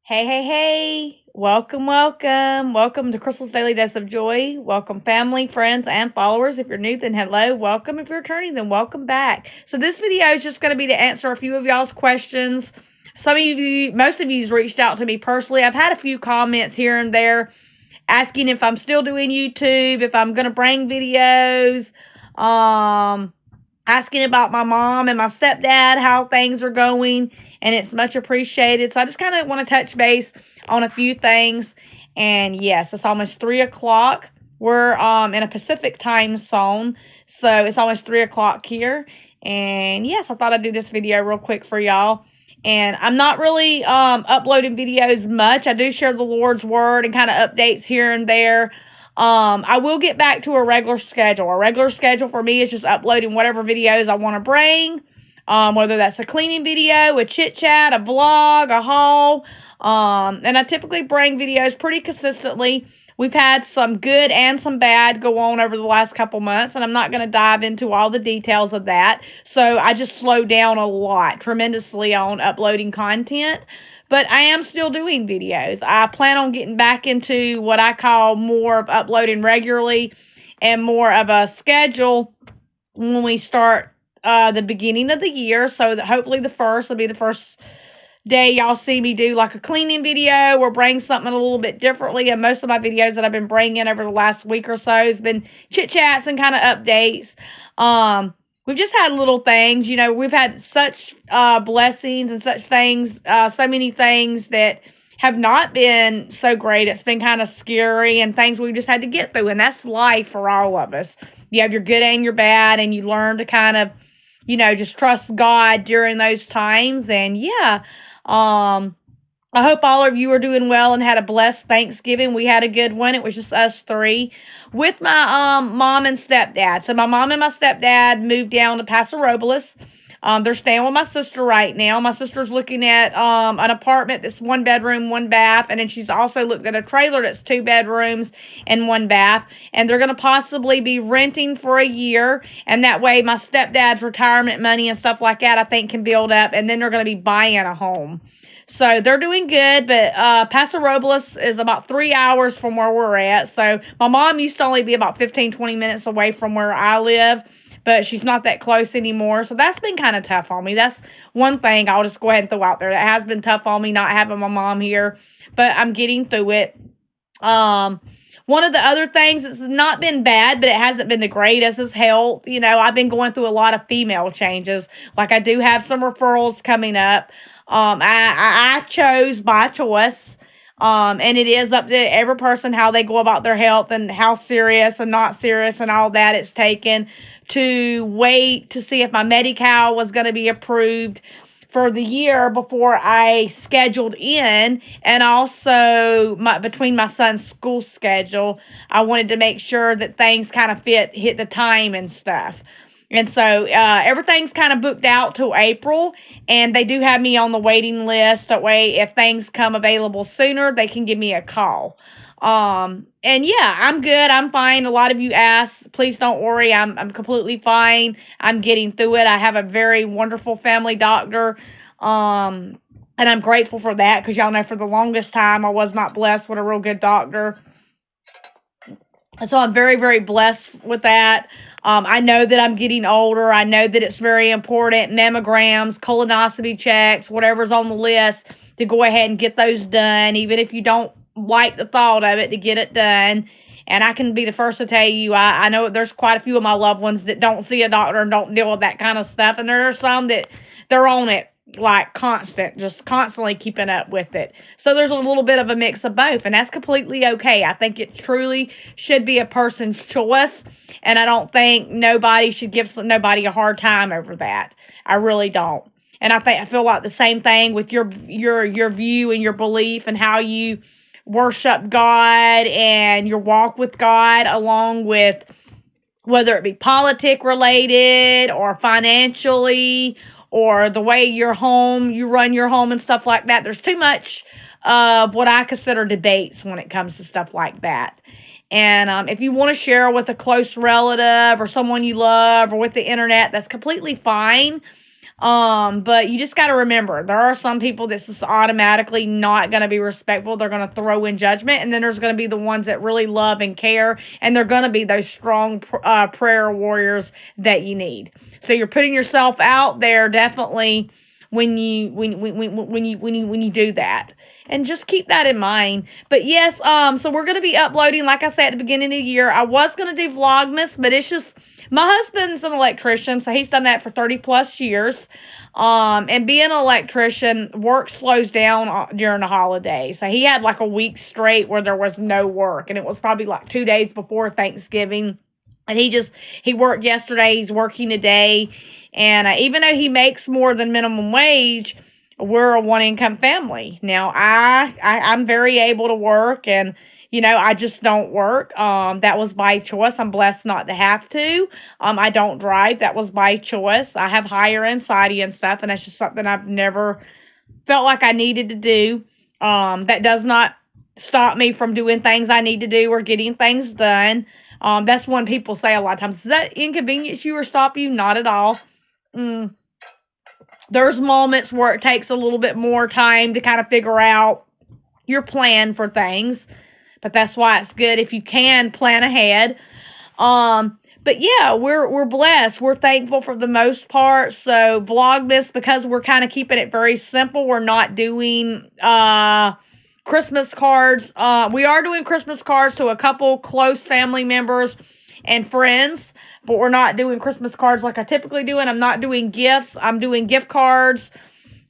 Hey, hey, hey. Welcome, welcome. Welcome to Crystal's Daily Dose of Joy. Welcome, family, friends, and followers. If you're new, then hello. Welcome. If you're returning, then welcome back. So this video is just going to be to answer a few of y'all's questions. Some of you, most of you's reached out to me personally. I've had a few comments here and there asking if I'm still doing YouTube, if I'm going to bring videos, asking about my mom and my stepdad, how things are going, and it's much appreciated. So I just kind of want to touch base on a few things. And yes, it's almost 3 o'clock. We're in a Pacific time zone, so it's almost 3 o'clock here. And yes, I thought I'd do this video real quick for y'all. And I'm not really uploading videos much. I do share the Lord's Word and kind of updates here and there. I will get back to a regular schedule. A regular schedule for me is just uploading whatever videos I want to bring. Whether that's a cleaning video, a chit chat, a vlog, a haul. And I typically bring videos pretty consistently. We've had some good and some bad go on over the last couple months, and I'm not going to dive into all the details of that. So I just slowed down a lot, tremendously on uploading content. But I am still doing videos. I plan on getting back into what I call more of uploading regularly and more of a schedule when we start the beginning of the year. So that hopefully the first will be the first day y'all see me do like a cleaning video or bring something a little bit differently. And most of my videos that I've been bringing over the last week or so has been chit chats and kind of updates. We've just had little things, you know, we've had such blessings and such things, so many things that have not been so great. It's been kind of scary and things we just had to get through. And that's life for all of us. You have your good and your bad, and you learn to kind of, you know, just trust God during those times. And yeah, I hope all of you are doing well and had a blessed Thanksgiving. We had a good one. It was just us three with my mom and stepdad. So my mom and my stepdad moved down to Paso Robles. They're staying with my sister right now. My sister's looking at an apartment that's 1 bedroom, 1 bath. And then she's also looked at a trailer that's 2 bedrooms and 1 bath. And they're going to possibly be renting for a year. And that way my stepdad's retirement money and stuff like that, I think, can build up. And then they're going to be buying a home. So they're doing good, but Paso Robles is about 3 hours from where we're at. So my mom used to only be about 15, 20 minutes away from where I live, but she's not that close anymore. So that's been kind of tough on me. That's one thing I'll just go ahead and throw out there. That has been tough on me not having my mom here, but I'm getting through it. One of the other things that's not been bad, but it hasn't been the greatest, is health. You know, I've been going through a lot of female changes. Like I do have some referrals coming up. I chose by choice. And it is up to every person how they go about their health and how serious and not serious and all that it's taken to wait to see if my Medi-Cal was going to be approved for the year before I scheduled in. And also between my son's school schedule, I wanted to make sure that things kind of hit the time and stuff. And so everything's kind of booked out till April, and they do have me on the waiting list. That way, if things come available sooner, they can give me a call. And yeah, I'm good. I'm fine. A lot of you asked, please don't worry. I'm completely fine. I'm getting through it. I have a very wonderful family doctor. And I'm grateful for that, because y'all know for the longest time I was not blessed with a real good doctor. So I'm very, very blessed with that. I know that I'm getting older. I know that it's very important. Mammograms, colonoscopy checks, whatever's on the list, to go ahead and get those done, even if you don't like the thought of it, to get it done. And I can be the first to tell you, I know there's quite a few of my loved ones that don't see a doctor and don't deal with that kind of stuff. And there are some that they're on it like just constantly keeping up with it. So there's a little bit of a mix of both, and that's completely okay. I think it truly should be a person's choice, and I don't think nobody should give nobody a hard time over that. I really don't. And I feel like the same thing with your view and your belief and how you worship God and your walk with God, along with whether it be politic related or financially, or the way you run your home and stuff like that. There's too much of what I consider debates when it comes to stuff like that. And if you want to share with a close relative or someone you love or with the internet, that's completely fine. But you just got to remember, there are some people that's just automatically not going to be respectful. They're going to throw in judgment. And then there's going to be the ones that really love and care. And they're going to be those strong prayer warriors that you need. So you're putting yourself out there definitely when you do that. And just keep that in mind. But yes, so we're going to be uploading, like I said, at the beginning of the year. I was going to do Vlogmas, but it's just, my husband's an electrician, so he's done that for 30 plus years. And being an electrician, work slows down during the holidays. So he had like a week straight where there was no work. And it was probably like 2 days before Thanksgiving. And he worked yesterday, he's working today. And even though he makes more than minimum wage, we're a one-income family. Now, I'm very able to work, and, you know, I just don't work. That was by choice. I'm blessed not to have to. I don't drive. That was by choice. I have higher anxiety and stuff, and that's just something I've never felt like I needed to do. That does not stop me from doing things I need to do or getting things done. That's when people say a lot of times, does that inconvenience you or stop you? Not at all. There's moments where it takes a little bit more time to kind of figure out your plan for things. But that's why it's good if you can plan ahead. But yeah, we're blessed. We're thankful for the most part. So Vlogmas, because we're kind of keeping it very simple, we're not doing Christmas cards. We are doing Christmas cards to a couple close family members and friends. But we're not doing Christmas cards like I typically do. And I'm not doing gifts. I'm doing gift cards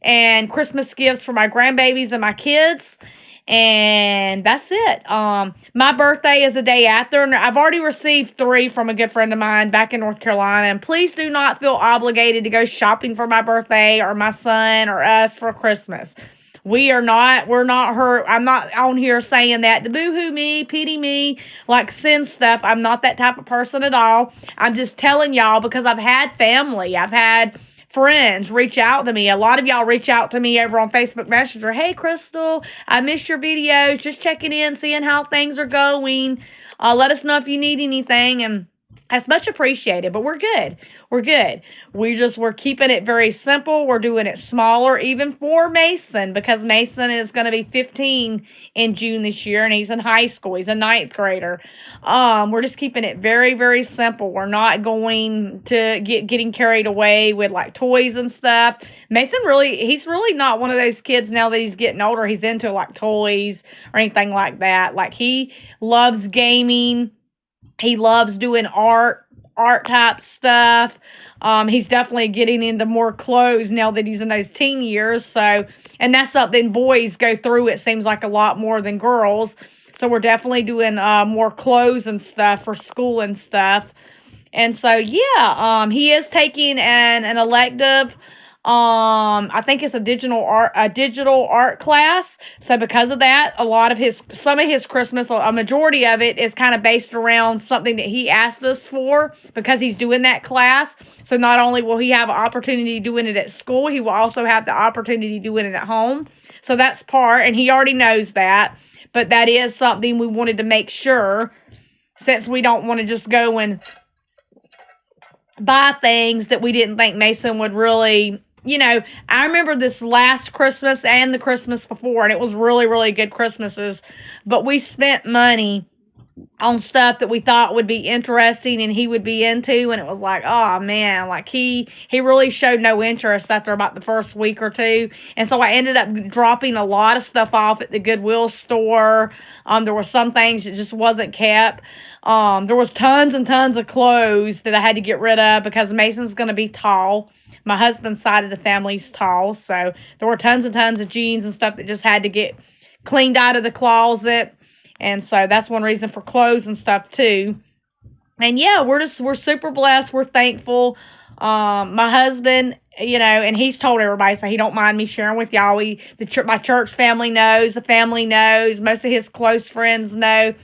and Christmas gifts for my grandbabies and my kids. And that's it. My birthday is the day after. And I've already received 3 from a good friend of mine back in North Carolina. And please do not feel obligated to go shopping for my birthday or my son or us for Christmas. We're not hurt. I'm not on here saying that to boo-hoo me, pity me, like send stuff. I'm not that type of person at all. I'm just telling y'all because I've had family. I've had friends reach out to me. A lot of y'all reach out to me over on Facebook Messenger. Hey, Crystal, I missed your videos. Just checking in, seeing how things are going. Let us know if you need anything. And that's much appreciated, but we're good. We're good. We're keeping it very simple. We're doing it smaller, even for Mason, because Mason is going to be 15 in June this year, and he's in high school. He's a 9th grader. We're just keeping it very, very simple. We're not going to getting carried away with like toys and stuff. Mason he's really not one of those kids now that he's getting older. He's into like toys or anything like that. Like he loves gaming. He loves doing art type stuff. He's definitely getting into more clothes now that he's in those teen years. So, and that's something boys go through, it seems like, a lot more than girls. So we're definitely doing more clothes and stuff for school and stuff. And so, yeah, he is taking an elective. I think it's a digital art class. So because of that, some of his Christmas, a majority of it is kind of based around something that he asked us for because he's doing that class. So not only will he have an opportunity doing it at school, he will also have the opportunity doing it at home. So that's part, and he already knows that. But that is something we wanted to make sure, since we don't want to just go and buy things that we didn't think Mason would really, you know. I remember this last Christmas and the Christmas before, and it was really, really good Christmases. But we spent money on stuff that we thought would be interesting and he would be into, and it was like, oh man, like he really showed no interest after about the first week or two. And so I ended up dropping a lot of stuff off at the Goodwill store. There were some things that just wasn't kept. There was tons and tons of clothes that I had to get rid of because Mason's going to be tall. My husband's side of the family's tall, so there were tons and tons of jeans and stuff that just had to get cleaned out of the closet. And so that's one reason for clothes and stuff too. And yeah, we're super blessed. We're thankful. My husband, you know, and he's told everybody, so he don't mind me sharing with y'all. My church family knows, the family knows, most of his close friends know.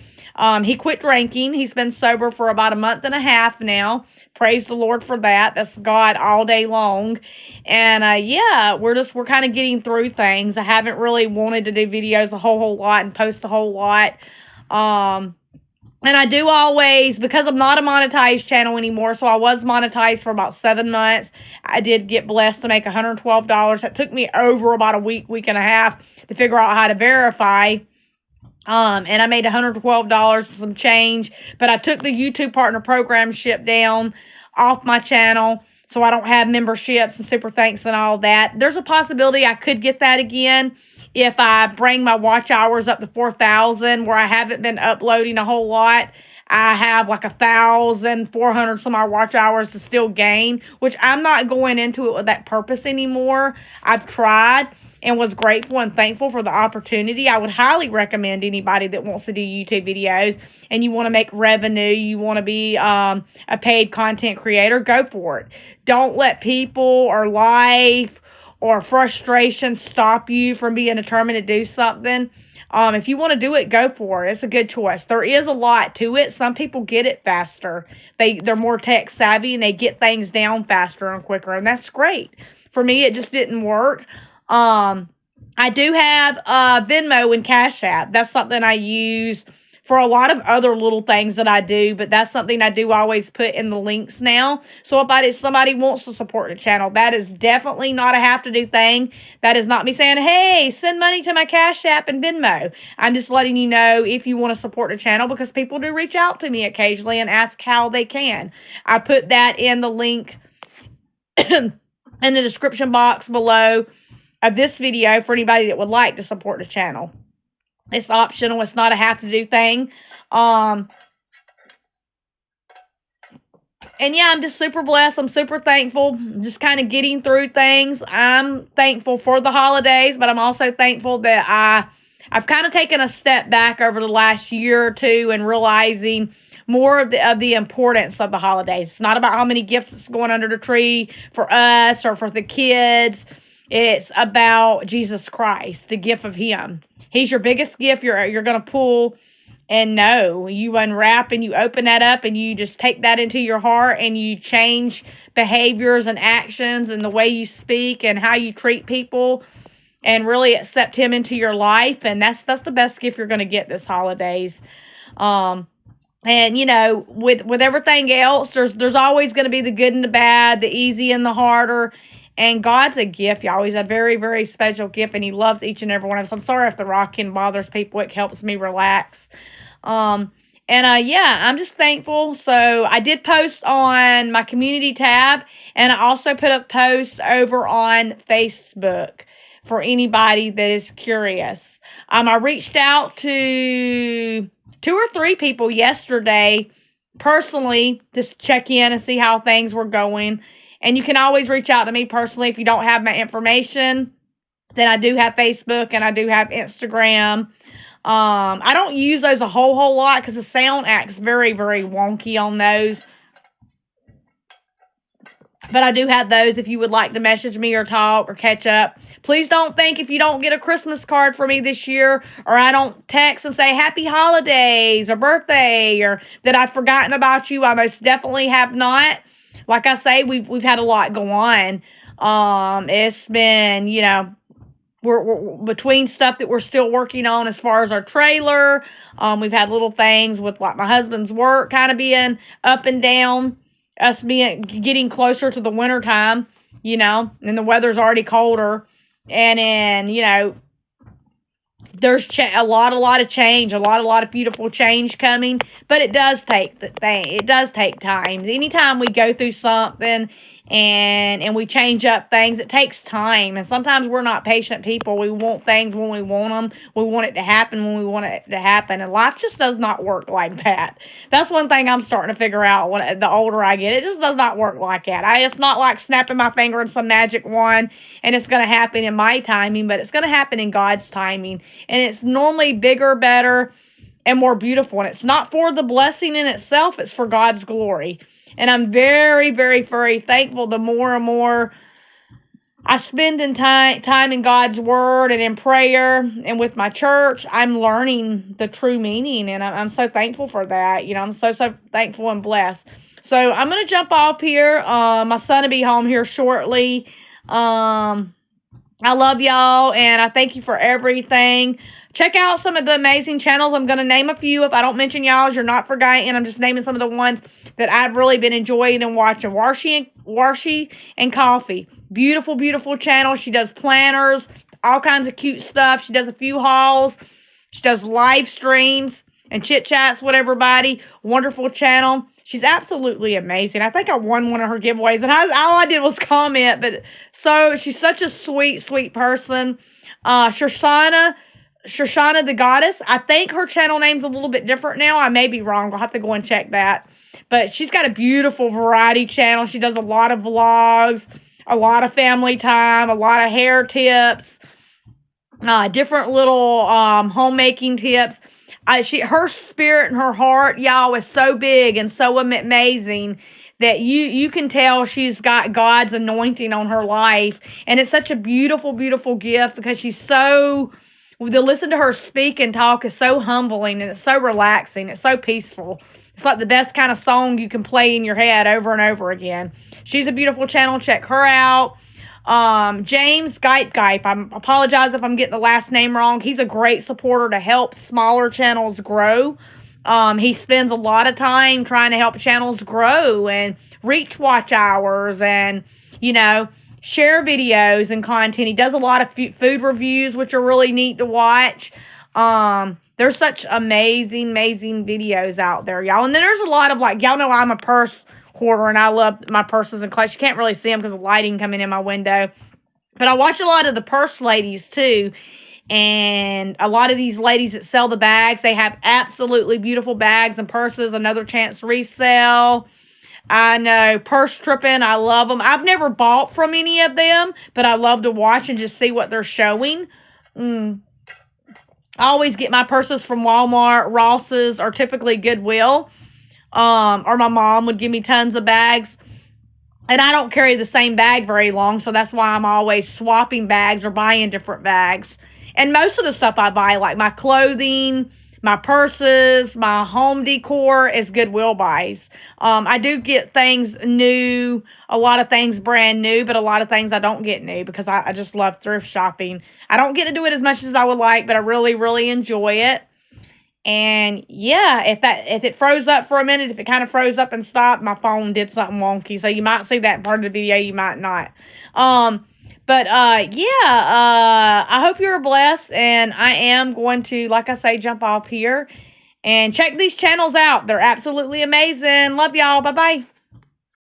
He quit drinking. He's been sober for about a month and a half now. Praise the Lord for that. That's God all day long. And yeah, we're kind of getting through things. I haven't really wanted to do videos a whole lot and post a whole lot. And I do always, because I'm not a monetized channel anymore, so I was monetized for about 7 months. I did get blessed to make $112. That took me over about a week and a half to figure out how to verify. And I made $112 some change, but I took the YouTube Partner Program ship down off my channel, so I don't have memberships and super thanks and all that. There's a possibility I could get that again if I bring my watch hours up to 4,000, where I haven't been uploading a whole lot. I have like 1,400 some more watch hours to still gain, which I'm not going into it with that purpose anymore. I've tried and was grateful and thankful for the opportunity. I would highly recommend anybody that wants to do YouTube videos and you want to make revenue, you want to be a paid content creator, go for it. Don't let people or life or frustration stop you from being determined to do something. If you want to do it, go for it. It's a good choice. There is a lot to it. Some people get it faster. They're more tech savvy and they get things down faster and quicker, and that's great. For me, it just didn't work. I do have Venmo and Cash App. That's something I use for a lot of other little things that I do, but that's something I do always put in the links now. So if somebody wants to support the channel, that is definitely not a have-to-do thing. That is not me saying, hey, send money to my Cash App and Venmo. I'm just letting you know if you want to support the channel, because people do reach out to me occasionally and ask how they can. I put that in the link in the description box below of this video for anybody that would like to support the channel. It's optional. It's not a have-to-do thing. And yeah, I'm just super blessed. I'm super thankful. Just kind of getting through things. I'm thankful for the holidays, but I'm also thankful that I've kind of taken a step back over the last year or two and realizing more of the importance of the holidays. It's not about how many gifts is going under the tree for us or for the kids. It's about Jesus Christ, the gift of Him. He's your biggest gift you're going to pull, and no, you unwrap and you open that up and you just take that into your heart and you change behaviors and actions and the way you speak and how you treat people and really accept Him into your life. And that's the best gift you're going to get this holidays. And you know, with everything else, there's always going to be the good and the bad, the easy and the harder. And God's a gift, y'all. He's a very, very special gift, and He loves each and every one of us. I'm sorry if the rocking bothers people. It helps me relax. Yeah, I'm just thankful. So I did post on my community tab, and I also put a post over on Facebook for anybody that is curious. I reached out to 2 or 3 people yesterday personally just check in and see how things were going. And you can always reach out to me personally if you don't have my information. Then I do have Facebook and I do have Instagram. I don't use those a whole lot because the sound acts very, very wonky on those. But I do have those if you would like to message me or talk or catch up. Please don't think if you don't get a Christmas card for me this year, or I don't text and say happy holidays or birthday, or that I've forgotten about you. I most definitely have not. Like I say, we've had a lot go on. It's been, you know, we're between stuff that we're still working on as far as our trailer. We've had little things with like my husband's work kind of being up and down. Us getting closer to the winter time, you know, and the weather's already colder. And then, you know, there's a lot of change, a lot of beautiful change coming, but it does take time. Anytime we go through something and we change up things, it takes time. And sometimes we're not patient people. We want things when we want them. We want it to happen when we want it to happen. And life just does not work like that. That's one thing I'm starting to figure out the older I get. It just does not work like that. It's not like snapping my finger in some magic wand and it's going to happen in my timing, but it's going to happen in God's timing. And it's normally bigger, better, and more beautiful. And it's not for the blessing in itself. It's for God's glory. And I'm very, very, very thankful the more and more I spend time in God's Word and in prayer and with my church. I'm learning the true meaning, and I'm so thankful for that. You know, I'm so thankful and blessed. So I'm going to jump off here. My son will be home here shortly. I love y'all, and I thank you for everything. Check out some of the amazing channels. I'm going to name a few. If I don't mention y'all's, you're not forgotten. I'm just naming some of the ones that I've really been enjoying and watching. Warshi and Coffee. Beautiful, beautiful channel. She does planners, all kinds of cute stuff. She does a few hauls. She does live streams and chit chats with everybody. Wonderful channel. She's absolutely amazing. I think I won one of her giveaways, and all I did was comment. But so she's such a sweet, sweet person. Shoshana the Goddess. I think her channel name's a little bit different now. I may be wrong. I'll have to go and check that. But she's got a beautiful variety channel. She does a lot of vlogs, a lot of family time, a lot of hair tips, different little homemaking tips. Her spirit and her heart, y'all, is so big and so amazing that you can tell she's got God's anointing on her life. And it's such a beautiful, beautiful gift because she's so, to listen to her speak and talk is so humbling, and it's so relaxing. It's so peaceful. It's like the best kind of song you can play in your head over and over again. She's a beautiful channel. Check her out. James Gipe. I apologize if I'm getting the last name wrong. He's a great supporter to help smaller channels grow. He spends a lot of time trying to help channels grow and reach watch hours and, share videos and content. He does a lot of food reviews, which are really neat to watch. There's such amazing, amazing videos out there, y'all. And then there's a lot of, y'all know I'm a purse hoarder, and I love my purses and clutches. You can't really see them because of lighting coming in my window. But I watch a lot of the purse ladies, too. And a lot of these ladies that sell the bags, they have absolutely beautiful bags and purses. Another chance to resell. I know, purse tripping. I love them. I've never bought from any of them, but I love to watch and just see what they're showing. I always get my purses from Walmart, Ross's, or typically Goodwill. Or my mom would give me tons of bags. And I don't carry the same bag very long, so that's why I'm always swapping bags or buying different bags. And most of the stuff I buy, like my clothing, my purses, my home decor, is Goodwill buys. I do get things new, a lot of things brand new, but a lot of things I don't get new because I just love thrift shopping. I don't get to do it as much as I would like, but I really, really enjoy it. And yeah, if it froze up for a minute, if it kind of froze up and stopped, my phone did something wonky. So you might see that part of the video, you might not. I hope you're blessed, and I am going to, like I say, jump off here and check these channels out. They're absolutely amazing. Love y'all. Bye-bye.